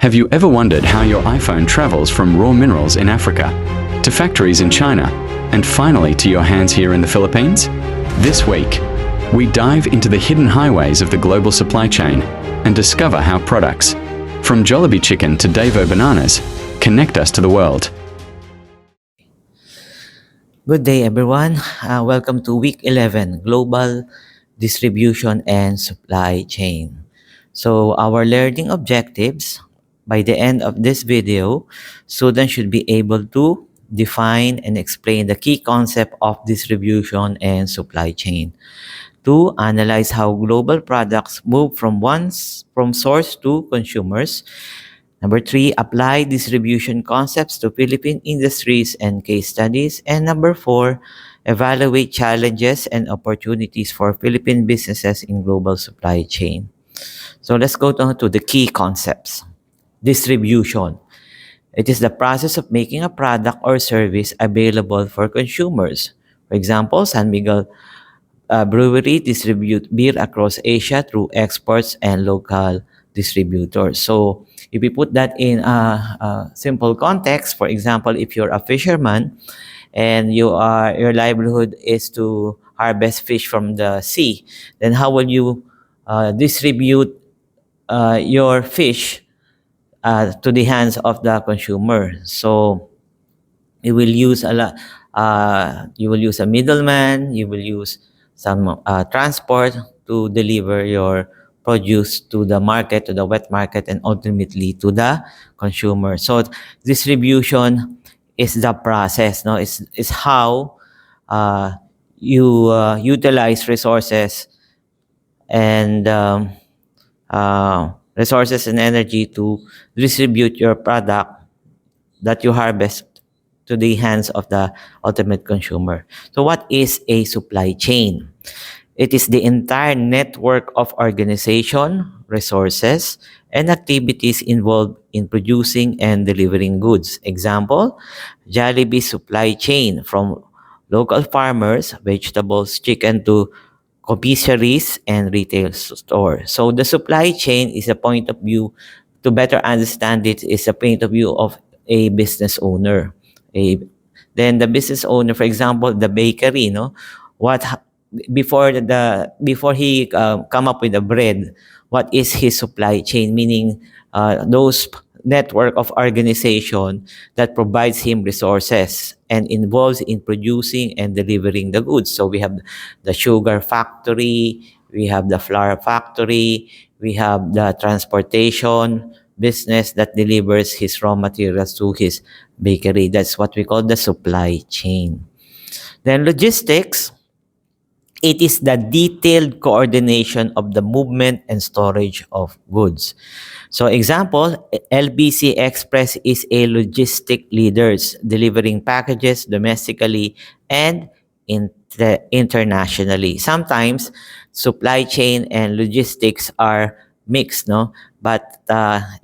Have you ever wondered how your iPhone travels from raw minerals in Africa to factories in China and finally to your hands here in the Philippines? This week, we dive into the hidden highways of the global supply chain and discover how products, from Jollibee Chicken to Davo Bananas, connect us to the world. Good day, everyone. Welcome to Week 11, Global Distribution and Supply Chain. So, our learning objectives, by the end of this video, students should be able to define and explain the key concept of distribution and supply chain. 2. Analyze how global products move from source to consumers. Number 3, apply distribution concepts to Philippine industries and case studies. And number 4, evaluate challenges and opportunities for Philippine businesses in global supply chain. So let's go to the key concepts. Distribution. It is the process of making a product or service available for consumers. For example, San Miguel Brewery distribute beer across Asia through exports and local distributors. So if we put that in a simple context, for example, if you're a fisherman and your livelihood is to harvest fish from the sea, then how will you distribute your fish to the hands of the consumer? So you will use a lot. You will use a middleman. You will use some transport to deliver your produce to the market, to the wet market, and ultimately to the consumer. So distribution is the process. No, it's how you utilize resources and energy to distribute your product that you harvest to the hands of the ultimate consumer. So what is a supply chain? It is the entire network of organization, resources, and activities involved in producing and delivering goods. Example, Jollibee supply chain from local farmers, vegetables, chicken to commissaries and retail stores. So the supply chain is a point of view, to better understand it, is a point of view of a business owner. Then the business owner, for example, the bakery, before he come up with the bread, what is his supply chain? Meaning those network of organization that provides him resources and involves in producing and delivering the goods. So we have the sugar factory, we have the flour factory, we have the transportation business that delivers his raw materials to his bakery. That's what we call the supply chain. Then logistics, it is the detailed coordination of the movement and storage of goods. So example, LBC Express is a logistic leaders delivering packages domestically and internationally. Sometimes supply chain and logistics are mixed, but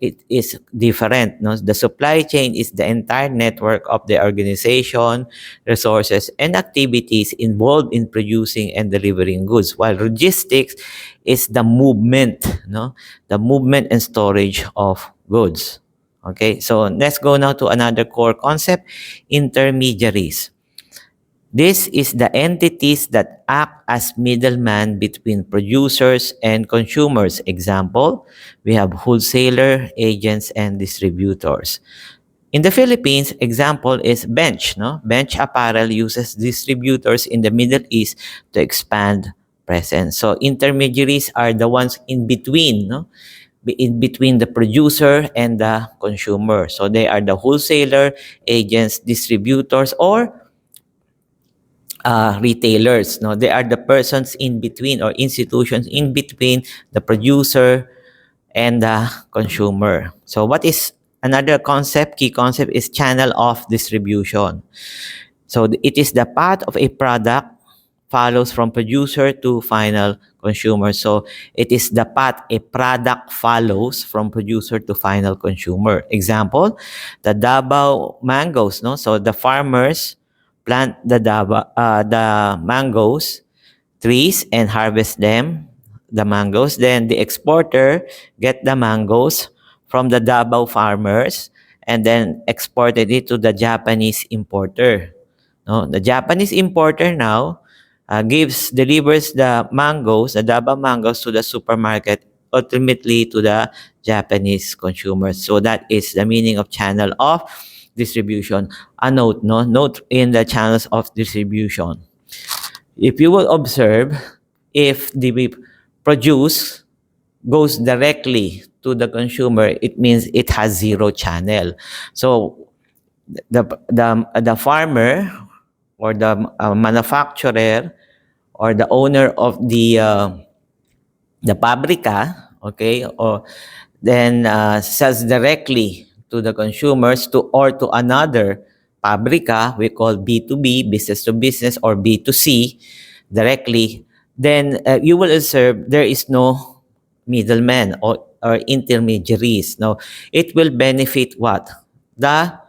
it is different. The supply chain is the entire network of the organization, resources, and activities involved in producing and delivering goods, while logistics is the movement, the movement and storage of goods. Okay, so let's go now to another core concept, intermediaries. This is the entities that act as middleman between producers and consumers. Example, we have wholesaler, agents, and distributors. In the Philippines, example is Bench. Bench Apparel uses distributors in the Middle East to expand presence. So intermediaries are the ones in between, in between the producer and the consumer. So they are the wholesaler, agents, distributors, or retailers. They are the persons in between, or institutions in between the producer and the consumer. So what is another concept? Key concept is channel of distribution. So it is the path of a product follows from producer to final consumer. So it is the path a product follows from producer to final consumer. Example, the Davao mangoes. So the farmers plant the mangoes trees and harvest them, the mangoes. Then the exporter get the mangoes from the Davao farmers and then exported it to the Japanese importer. No, the Japanese importer now delivers the mangoes, the Davao mangoes, to the supermarket, ultimately to the Japanese consumers. So that is the meaning of channel of distribution. A note, no, note in the channels of distribution. If you will observe, if the produce goes directly to the consumer, it means it has zero channel. So the farmer or the manufacturer or the owner of the pabrika, okay, or then sells directly to the consumers or to another pabrika, we call B2B, business to business, or B2C directly, then you will observe there is no middlemen or intermediaries. No, it will benefit what? The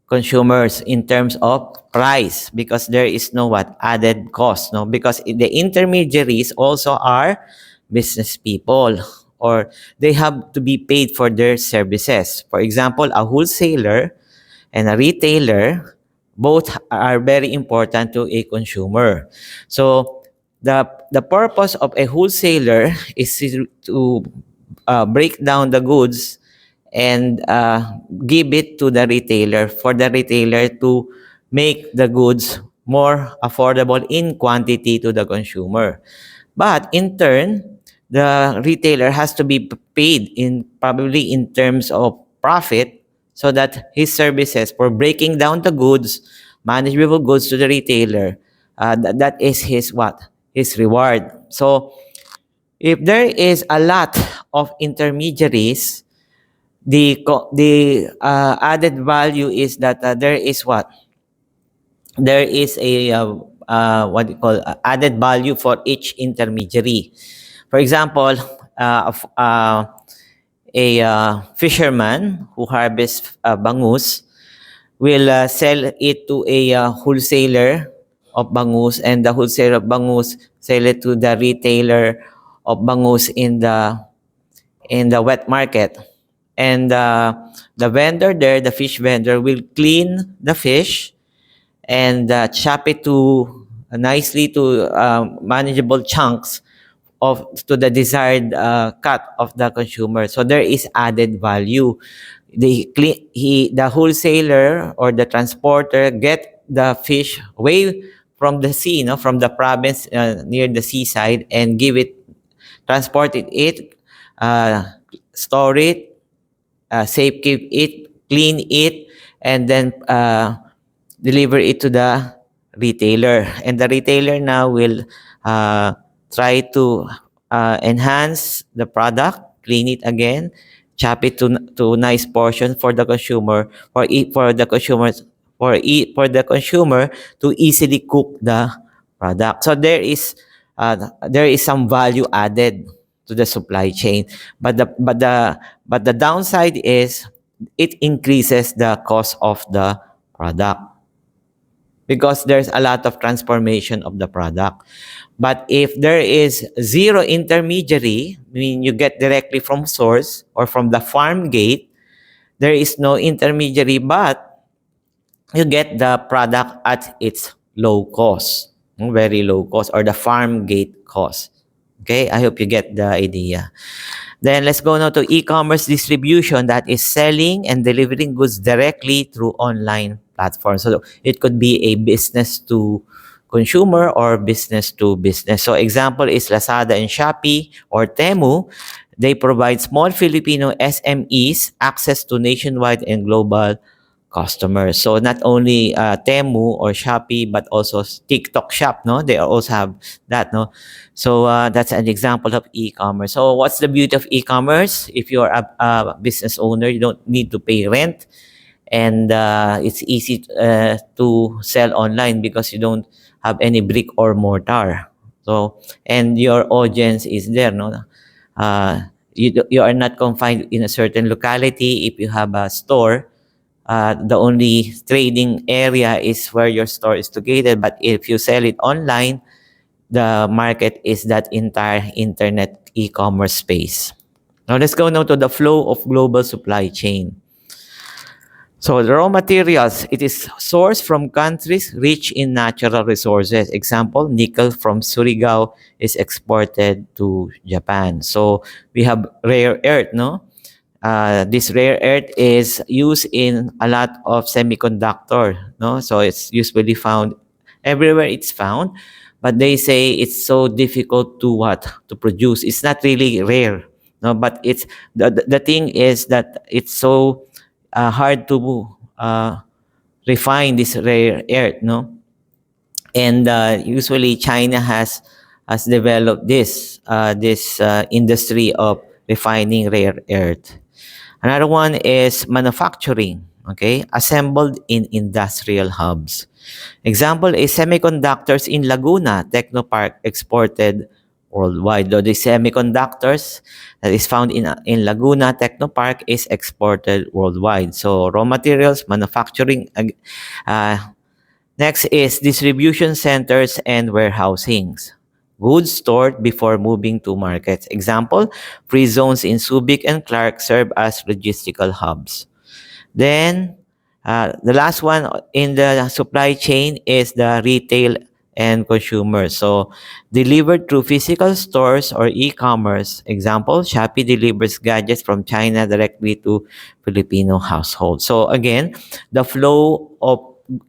consumers in terms of price, because there is no what added cost, no, because the intermediaries also are business people, or they have to be paid for their services. For example, a wholesaler and a retailer, both are very important to a consumer. So the purpose of a wholesaler is to break down the goods and give it to the retailer, for the retailer to make the goods more affordable in quantity to the consumer. But in turn, the retailer has to be paid in probably in terms of profit, so that his services for breaking down the goods, manageable goods to the retailer, that is his what? His reward. So if there is a lot of intermediaries, the added value is that there is what? There is a what you call added value for each intermediary. For example, a fisherman who harvests bangus will sell it to a wholesaler of bangus, and the wholesaler of bangus sell it to the retailer of bangus in the wet market. And the vendor there, the fish vendor, will clean the fish and chop it to nicely to manageable chunks to the desired cut of the consumer. So there is added value. The wholesaler or the transporter get the fish away from the sea, no, from the province near the seaside, and transport it, store it, safekeep it, clean it, and then deliver it to the retailer. And the retailer now will try to enhance the product, clean it again, chop it to nice portion for the consumer, for the consumer to easily cook the product. So there is some value added to the supply chain, but the downside is it increases the cost of the product, because there's a lot of transformation of the product. But if there is zero intermediary, I mean you get directly from source or from the farm gate, there is no intermediary, but you get the product at its low cost, very low cost, or the farm gate cost. Okay, I hope you get the idea. Then let's go now to e-commerce distribution, that is selling and delivering goods directly through online platforms. So it could be a business to consumer or business to business. So example is Lazada and Shopee or Temu. They provide small Filipino SMEs access to nationwide and global customers. So not only Temu or Shopee, but also TikTok Shop, no? They also have that, no? So that's an example of e-commerce. So what's the beauty of e-commerce? If you're a business owner, you don't need to pay rent, and it's easy to sell online because you don't have any brick or mortar. So, and your audience is there, no? You are not confined in a certain locality. If you have a store, the only trading area is where your store is located. But if you sell it online, the market is that entire internet e-commerce space. Now let's go now to the flow of global supply chain. So the raw materials, it is sourced from countries rich in natural resources. Example, nickel from Surigao is exported to Japan. So we have rare earth, no? This rare earth is used in a lot of semiconductor, no? So it's usually found everywhere it's found, but they say it's so difficult to what to produce. It's not really rare, no, but it's the thing is that it's so hard to refine this rare earth, no? And usually China has developed this industry of refining rare earth. Another one is manufacturing, okay, assembled in industrial hubs. Example is semiconductors in Laguna Technopark exported worldwide. Though the semiconductors that is found in Laguna Technopark is exported worldwide. So raw materials, manufacturing. Next is distribution centers and warehousings. Goods stored before moving to markets. Example, free zones in Subic and Clark serve as logistical hubs. Then, the last one in the supply chain is the retail and consumer. So, delivered through physical stores or e-commerce. Example, Shopee delivers gadgets from China directly to Filipino households. So, again, the flow of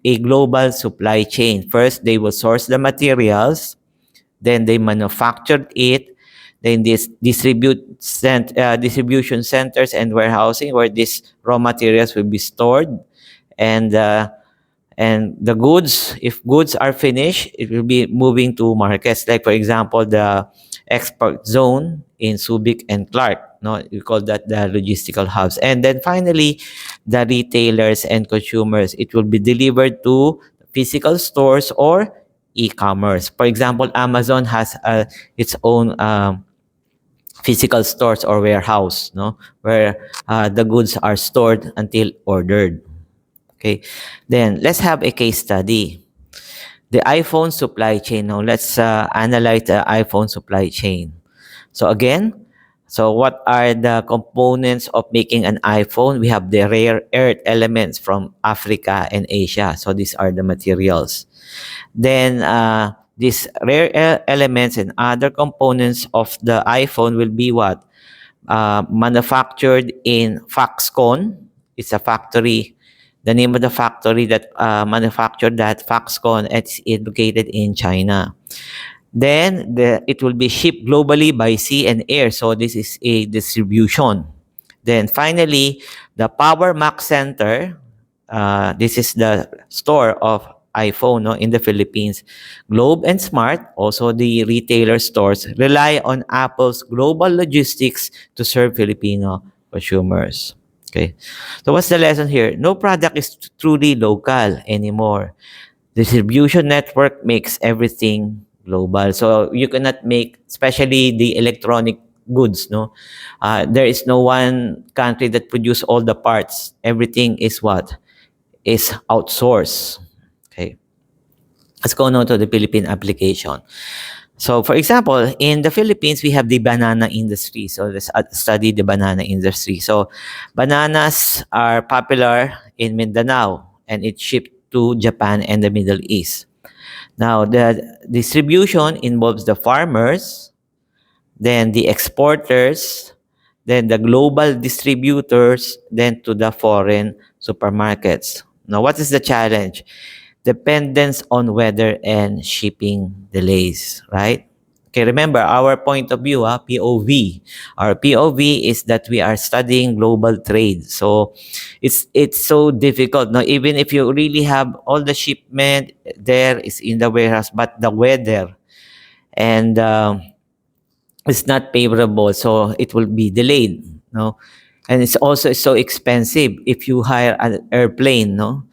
a global supply chain. First, they will source the materials, then they manufactured it, then this distribution centers and warehousing where these raw materials will be stored, and the goods, if goods are finished, it will be moving to markets, like for example the export zone in Subic and Clark, no, we call that the logistical hubs. And then finally the retailers and consumers, it will be delivered to physical stores or e-commerce. For example, Amazon has its own physical stores or warehouse, no, where the goods are stored until ordered. Okay, then let's have a case study. The iPhone supply chain. Now let's analyze the iPhone supply chain. So again, so what are the components of making an iPhone? We have the rare earth elements from Africa and Asia. So these are the materials. Then these rare elements and other components of the iPhone will be what? Manufactured in Foxconn. It's a factory. The name of the factory that manufactured that, Foxconn, it's located in China. Then it will be shipped globally by sea and air. So this is a distribution. Then finally, the Power Mac Center. This is the store of iPhone, no, in the Philippines. Globe and Smart, also the retailer stores, rely on Apple's global logistics to serve Filipino consumers. Okay. So what's the lesson here? No product is truly local anymore. Distribution network makes everything global. So you cannot make, especially the electronic goods, no? There is no one country that produce all the parts. Everything is what? Is outsourced. Okay. Let's go now to the Philippine application. So, for example, in the Philippines, we have the banana industry. So, let's study the banana industry. So, bananas are popular in Mindanao and it's shipped to Japan and the Middle East. Now, the distribution involves the farmers, then the exporters, then the global distributors, then to the foreign supermarkets. Now, what is the challenge? Dependence on weather and shipping delays, right? Okay, remember our point of view, POV. Our POV is that we are studying global trade. So it's so difficult. Now, even if you really have all the shipment there is in the warehouse, but the weather and it's not favorable, so it will be delayed. No, and it's also so expensive if you hire an airplane. No,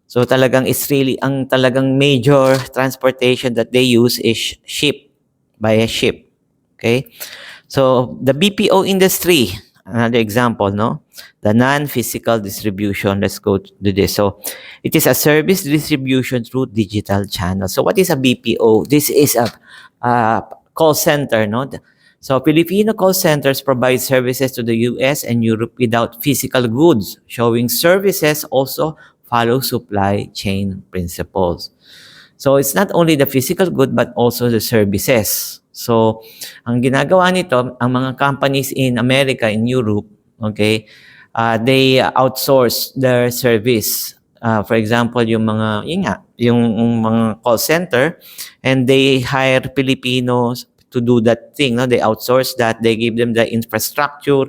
so talagang it's really ang talagang major transportation that they use is ship, by a ship. Okay, so the BPO industry, another example, no, the non-physical distribution. Let's go to this. So it is a service distribution through digital channels. So what is a BPO? This is a call center, no. So Filipino call centers provide services to the US and Europe without physical goods, showing services also follow supply chain principles. So it's not only the physical good but also the services. So ang ginagawa nito, ang mga companies in America, in Europe, okay, they outsource their service. For example, yung mga call center, and they hire Filipinos to do that thing. No? They outsource that. They give them the infrastructure,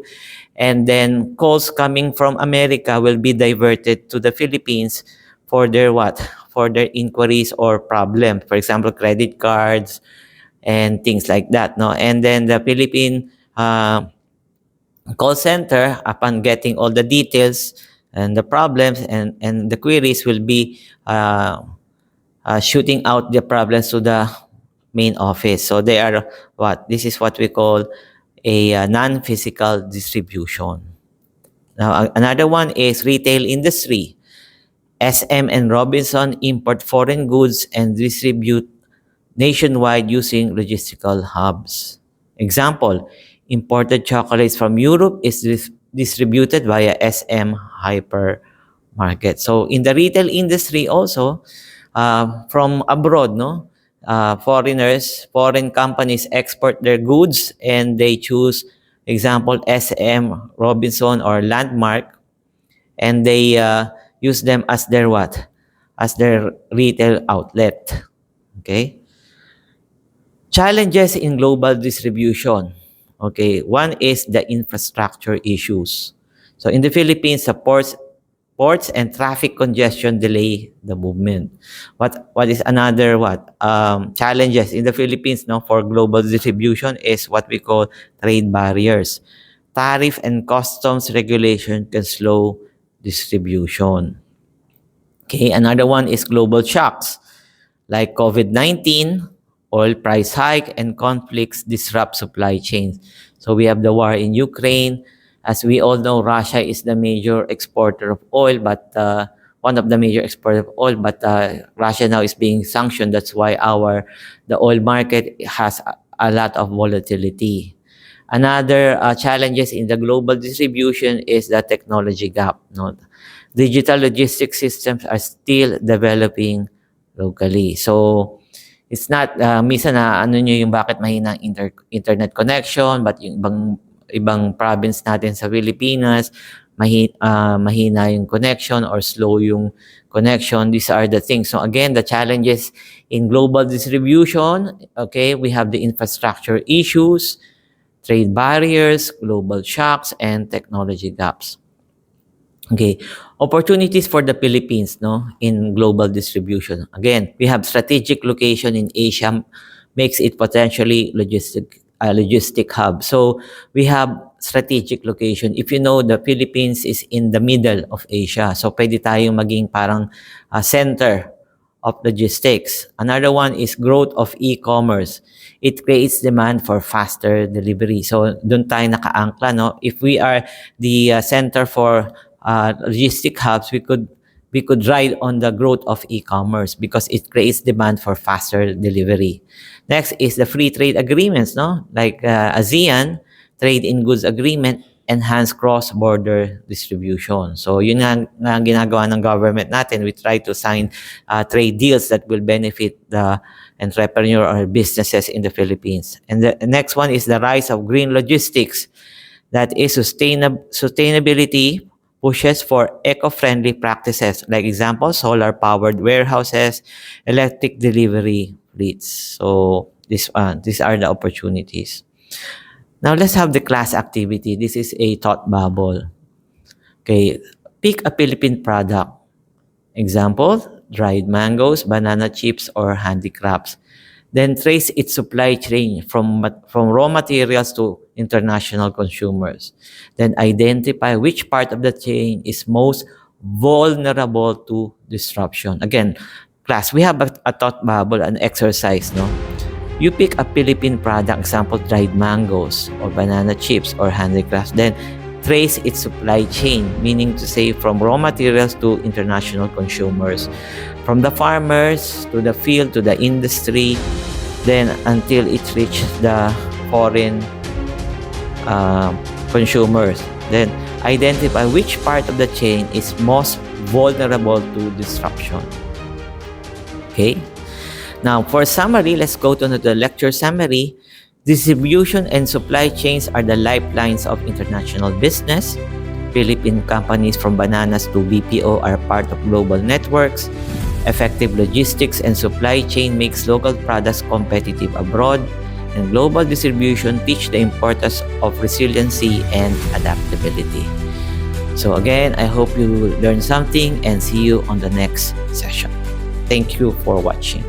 and then calls coming from America will be diverted to the Philippines for their what? For their inquiries or problem. For example, credit cards and things like that. No, and then the Philippine call center, upon getting all the details and the problems and the queries, will be shooting out the problems to the main office. So they are this is what we call a non-physical distribution. Now, another one is retail industry. SM and Robinson import foreign goods and distribute nationwide using logistical hubs. Example, imported chocolates from Europe is distributed via SM hypermarket. So in the retail industry also, from abroad, foreign companies export their goods and they choose, example, SM, Robinson, or Landmark, and they use them as their as their retail outlet. Okay. Challenges in global distribution. Okay, one is the infrastructure issues. So in the Philippines, the ports and traffic congestion delay the movement. What is another challenges in the Philippines for global distribution is what we call trade barriers. Tariff and customs regulation can slow distribution. Okay, another one is global shocks like COVID-19, oil price hike, and conflicts disrupt supply chains. So we have the war in Ukraine. As we all know, Russia is the major exporter of oil, but one of the major exporters of oil, but Russia now is being sanctioned. That's why the oil market has a lot of volatility. Another challenges in the global distribution is the technology gap. Digital logistics systems are still developing locally. So it's not minsan yung bakit mahina ang internet connection, but yung ibang province natin sa Pilipinas mahina yung connection or slow yung connection. These are the things. So again, the challenges in global distribution, okay, we have the infrastructure issues, trade barriers, global shocks, and technology gaps. Okay, opportunities for the Philippines in global distribution. Again, we have strategic location in Asia, makes it potentially logistic hub. So we have strategic location. If you know, the Philippines is in the middle of Asia. So pwede tayong maging parang center of logistics. Another one is growth of e-commerce. It creates demand for faster delivery. So doon tayo nakaangkla, If we are the center for logistic hubs, we could ride on the growth of e-commerce because it creates demand for faster delivery. Next is the free trade agreements, like ASEAN Trade in Goods Agreement, enhance cross-border distribution. So yun nga ginagawa ng government natin. We try to sign trade deals that will benefit the entrepreneur or businesses in the Philippines. And the next one is the rise of green logistics. That is sustainability pushes for eco-friendly practices, like example, solar-powered warehouses, electric delivery fleets. So these are the opportunities. Now let's have the class activity. This is a thought bubble. Okay, pick a Philippine product. Example, dried mangoes, banana chips, or handicrafts. Then trace its supply chain from raw materials to international consumers. Then identify which part of the chain is most vulnerable to disruption. Again, class, we have a thought bubble, an exercise, You pick a Philippine product, example, dried mangoes or banana chips or handicrafts. Then trace its supply chain, meaning to say from raw materials to international consumers. From the farmers to the field to the industry, then until it reaches the foreign consumers. Then, identify which part of the chain is most vulnerable to disruption. Okay? Now, for summary, let's go to the lecture summary. Distribution and supply chains are the lifelines of international business. Philippine companies from bananas to BPO are part of global networks. Effective logistics and supply chain makes local products competitive abroad. And global distribution teach the importance of resiliency and adaptability. So again, I hope you learned something and see you on the next session. Thank you for watching.